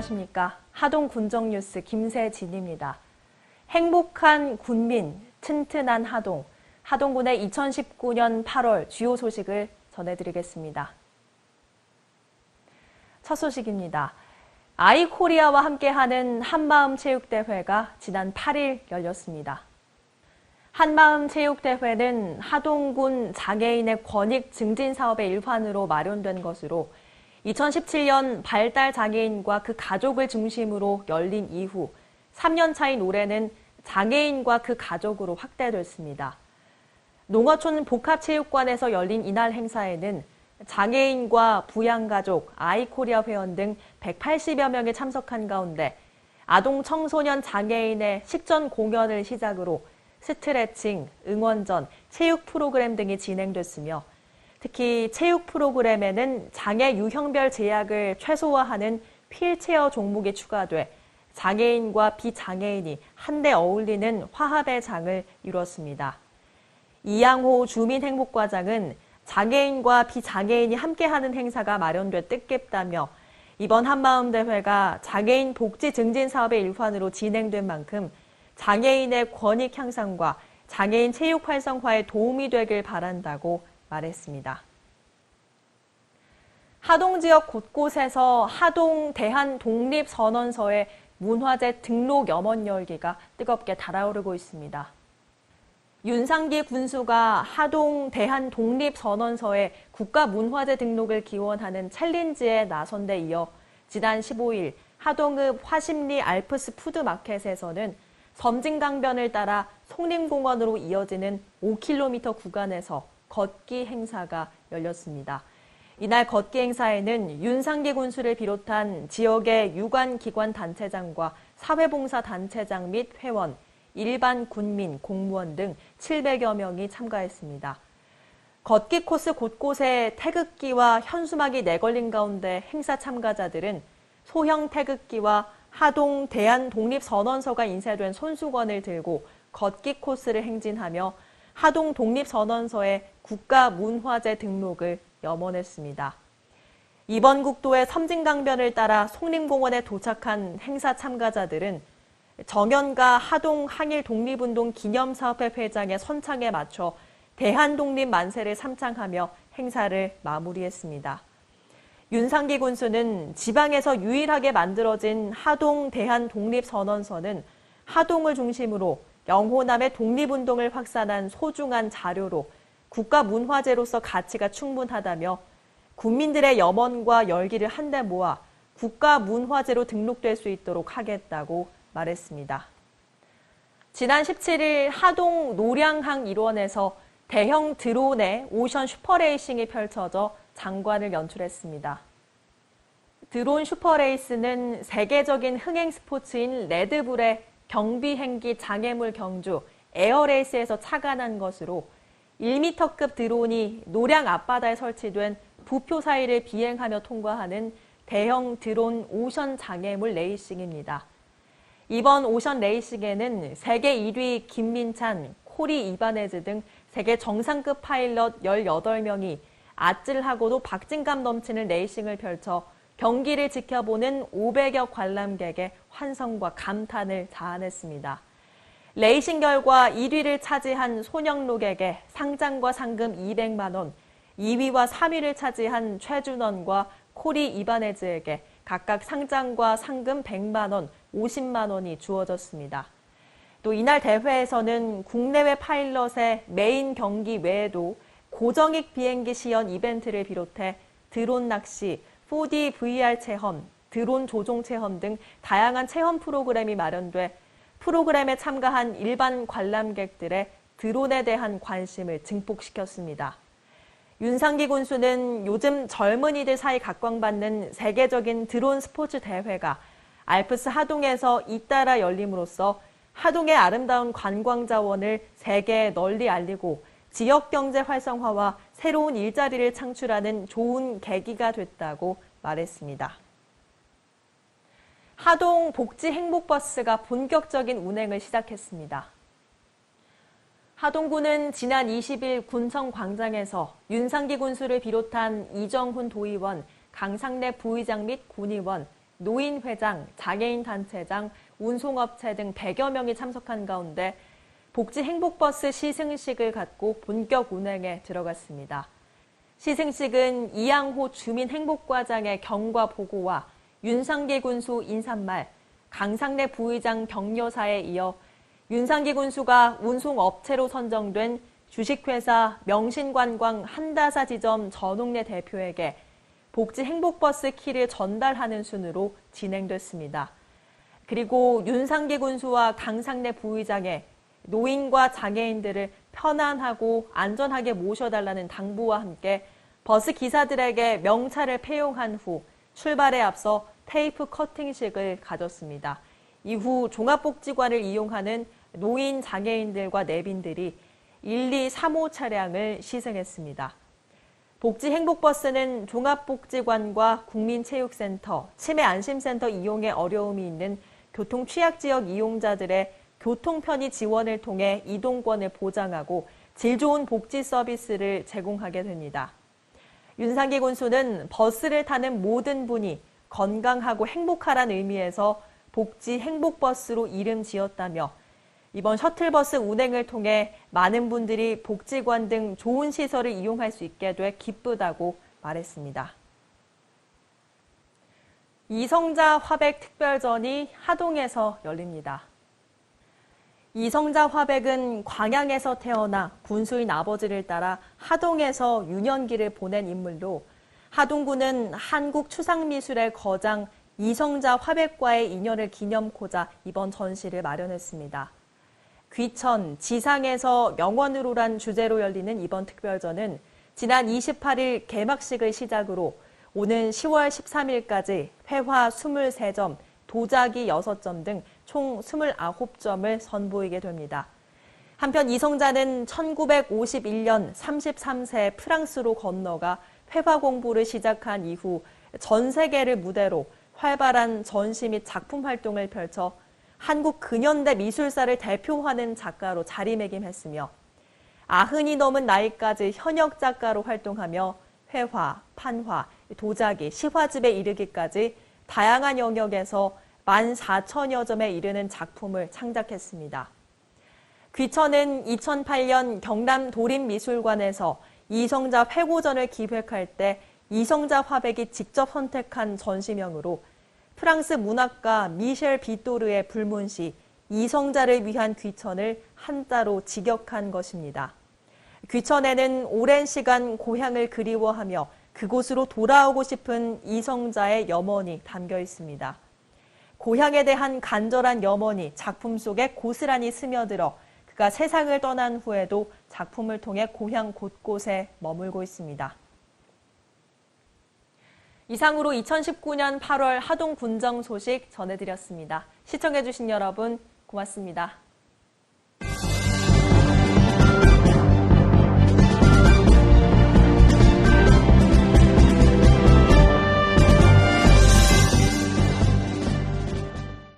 안녕하십니까. 하동 군정뉴스 김세진입니다. 행복한 군민, 튼튼한 하동. 하동군의 2019년 8월 주요 소식을 전해드리겠습니다. 첫 소식입니다. 아이코리아와 함께하는 한마음 체육대회가 지난 8일 열렸습니다. 한마음 체육대회는 하동군 장애인의 권익 증진 사업의 일환으로 마련된 것으로 2017년 발달 장애인과 그 가족을 중심으로 열린 이후 3년 차인 올해는 장애인과 그 가족으로 확대됐습니다. 농어촌 복합체육관에서 열린 이날 행사에는 장애인과 부양가족, 아이코리아 회원 등 180여 명이 참석한 가운데 아동 청소년 장애인의 식전 공연을 시작으로 스트레칭, 응원전, 체육 프로그램 등이 진행됐으며 특히 체육 프로그램에는 장애 유형별 제약을 최소화하는 휠체어 종목이 추가돼 장애인과 비장애인이 한데 어울리는 화합의 장을 이뤘습니다. 이양호 주민행복과장은 장애인과 비장애인이 함께하는 행사가 마련돼 뜻깊다며 이번 한마음 대회가 장애인 복지 증진 사업의 일환으로 진행된 만큼 장애인의 권익 향상과 장애인 체육 활성화에 도움이 되길 바란다고 말했습니다. 하동 지역 곳곳에서 하동 대한 독립선언서의 문화재 등록 염원 열기가 뜨겁게 달아오르고 있습니다. 윤상기 군수가 하동 대한 독립선언서의 국가문화재 등록을 기원하는 챌린지에 나선 데 이어 지난 15일 하동읍 화심리 알프스 푸드마켓에서는 섬진강변을 따라 송림공원으로 이어지는 5km 구간에서 걷기 행사가 열렸습니다. 이날 걷기 행사에는 윤상기 군수를 비롯한 지역의 유관기관 단체장과 사회봉사 단체장 및 회원, 일반 군민, 공무원 등 700여 명이 참가했습니다. 걷기 코스 곳곳에 태극기와 현수막이 내걸린 가운데 행사 참가자들은 소형 태극기와 하동 대한독립선언서가 인쇄된 손수건을 들고 걷기 코스를 행진하며 하동 독립선언서의 국가문화재 등록을 염원했습니다. 이번 국도의 섬진강변을 따라 송림공원에 도착한 행사 참가자들은 정연가 하동 항일 독립운동 기념사업회 회장의 선창에 맞춰 대한독립 만세를 삼창하며 행사를 마무리했습니다. 윤상기 군수는 지방에서 유일하게 만들어진 하동 대한독립선언서는 하동을 중심으로 영호남의 독립운동을 확산한 소중한 자료로 국가문화재로서 가치가 충분하다며 국민들의 염원과 열기를 한데 모아 국가문화재로 등록될 수 있도록 하겠다고 말했습니다. 지난 17일 하동 노량항 일원에서 대형 드론의 오션 슈퍼레이싱이 펼쳐져 장관을 연출했습니다. 드론 슈퍼레이스는 세계적인 흥행 스포츠인 레드불의 경비행기 장애물 경주 에어레이스에서 착안한 것으로 1m급 드론이 노량 앞바다에 설치된 부표 사이를 비행하며 통과하는 대형 드론 오션 장애물 레이싱입니다. 이번 오션 레이싱에는 세계 1위 김민찬, 코리 이바네즈 등 세계 정상급 파일럿 18명이 아찔하고도 박진감 넘치는 레이싱을 펼쳐 경기를 지켜보는 500여 관람객의 환성과 감탄을 자아냈습니다. 레이싱 결과 1위를 차지한 손영록에게 상장과 상금 200만 원, 2위와 3위를 차지한 최준원과 코리 이바네즈에게 각각 상장과 상금 100만 원, 50만 원이 주어졌습니다. 또 이날 대회에서는 국내외 파일럿의 메인 경기 외에도 고정익 비행기 시연 이벤트를 비롯해 드론 낚시, 4D VR 체험, 드론 조종 체험 등 다양한 체험 프로그램이 마련돼 프로그램에 참가한 일반 관람객들의 드론에 대한 관심을 증폭시켰습니다. 윤상기 군수는 요즘 젊은이들 사이 각광받는 세계적인 드론 스포츠 대회가 알프스 하동에서 잇따라 열림으로써 하동의 아름다운 관광 자원을 세계에 널리 알리고 지역 경제 활성화와 새로운 일자리를 창출하는 좋은 계기가 됐다고 말했습니다. 하동 복지 행복버스가 본격적인 운행을 시작했습니다. 하동군은 지난 20일 군청광장에서 윤상기 군수를 비롯한 이정훈 도의원, 강상래 부의장 및 군의원, 노인회장, 장애인단체장, 운송업체 등 100여 명이 참석한 가운데 복지 행복버스 시승식을 갖고 본격 운행에 들어갔습니다. 시승식은 이양호 주민행복과장의 경과 보고와 윤상기 군수 인사말, 강상래 부의장 격려사에 이어 윤상기 군수가 운송업체로 선정된 주식회사 명신관광 한다사 지점 전웅래 대표에게 복지 행복버스 키를 전달하는 순으로 진행됐습니다. 그리고 윤상기 군수와 강상래 부의장의 노인과 장애인들을 편안하고 안전하게 모셔달라는 당부와 함께 버스 기사들에게 명찰을 폐용한 후 출발에 앞서 테이프 커팅식을 가졌습니다. 이후 종합복지관을 이용하는 노인, 장애인들과 내빈들이 1, 2, 3호 차량을 시승했습니다. 복지 행복버스는 종합복지관과 국민체육센터, 치매안심센터 이용에 어려움이 있는 교통 취약지역 이용자들의 교통 편의 지원을 통해 이동권을 보장하고 질 좋은 복지 서비스를 제공하게 됩니다. 윤상기 군수는 버스를 타는 모든 분이 건강하고 행복하라는 의미에서 복지 행복버스로 이름 지었다며 이번 셔틀버스 운행을 통해 많은 분들이 복지관 등 좋은 시설을 이용할 수 있게 돼 기쁘다고 말했습니다. 이성자 화백 특별전이 하동에서 열립니다. 이성자 화백은 광양에서 태어나 군수인 아버지를 따라 하동에서 유년기를 보낸 인물로 하동구는 한국 추상미술의 거장 이성자 화백과의 인연을 기념코자 이번 전시를 마련했습니다. 귀천, 지상에서 영원으로란 주제로 열리는 이번 특별전은 지난 28일 개막식을 시작으로 오는 10월 13일까지 회화 23점, 도자기 6점 등 총 29점을 선보이게 됩니다. 한편 이성자는 1951년 33세 프랑스로 건너가 회화 공부를 시작한 이후 전 세계를 무대로 활발한 전시 및 작품 활동을 펼쳐 한국 근현대 미술사를 대표하는 작가로 자리매김했으며 90이 넘은 나이까지 현역 작가로 활동하며 회화, 판화, 도자기, 시화집에 이르기까지 다양한 영역에서 14,000여 점에 이르는 작품을 창작했습니다. 귀천은 2008년 경남 도림미술관에서 이성자 회고전을 기획할 때 이성자 화백이 직접 선택한 전시명으로 프랑스 문학가 미셸 비토르의 불문시 이성자를 위한 귀천을 한자로 직역한 것입니다. 귀천에는 오랜 시간 고향을 그리워하며 그곳으로 돌아오고 싶은 이성자의 염원이 담겨 있습니다. 고향에 대한 간절한 염원이 작품 속에 고스란히 스며들어 그가 세상을 떠난 후에도 작품을 통해 고향 곳곳에 머물고 있습니다. 이상으로 2019년 8월 하동 군정 소식 전해드렸습니다. 시청해주신 여러분 고맙습니다.